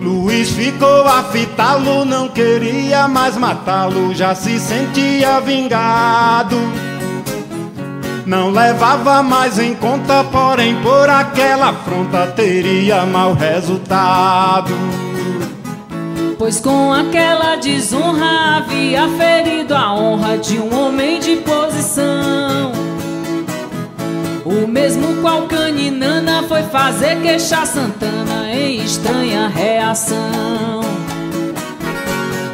Luiz ficou a fitá-lo, não queria mais matá-lo, já se sentia vingado. Não levava mais em conta, porém por aquela afronta teria mau resultado. Pois com aquela desonra havia ferido a honra de um homem de posição. O mesmo qual Caninana foi fazer queixar Santana em estranha reação.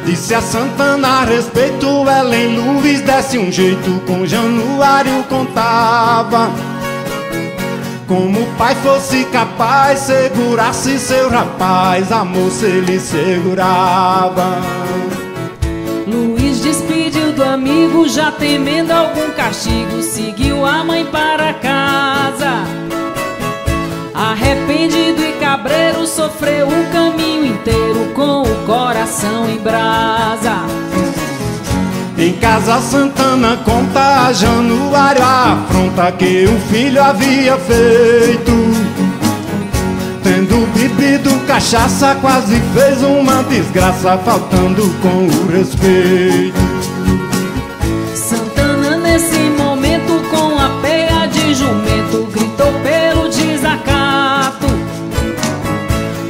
Disse a Santana a respeito, ela em Luiz desse um jeito, com Januário contava. Como o pai fosse capaz, segurasse seu rapaz, a moça ele segurava. Luiz despediu do amigo, já temendo algum castigo, seguiu a mãe para casa. Arrependido e cabreiro, sofreu o caminho inteiro com o coração em brasa. Em casa Santana conta a Januário a afronta que o filho havia feito. Tendo bebido cachaça, quase fez uma desgraça, faltando com o respeito. Santana nesse momento, com a peia de jumento, gritou pelo desacato.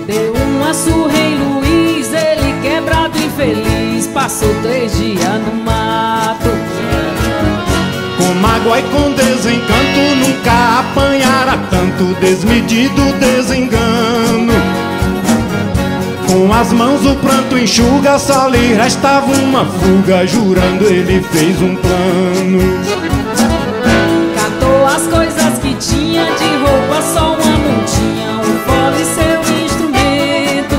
Deu uma surra em Luiz, ele quebrado e infeliz, passou 3 dias no mato. Com mágoa e com desencanto, nunca apanhara tanto desmedido desengano. Com as mãos o pranto enxuga, só lhe restava uma fuga, jurando ele fez um plano. Catou as coisas que tinha, de roupa só uma montinha, um fole seu instrumento.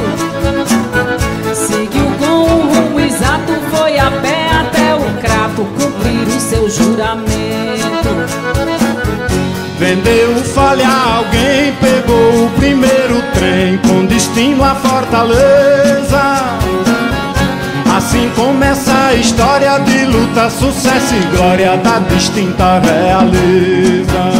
Seguiu com o rumo exato, foi a pé até o crato, cumprir o seu juramento. Vendeu o fole a alguém, pegou o primeiro trem com destino à Fortaleza. Assim começa a história de luta, sucesso e glória da distinta realeza.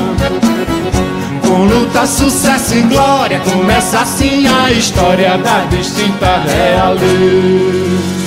Com luta, sucesso e glória, começa assim a história da distinta realeza.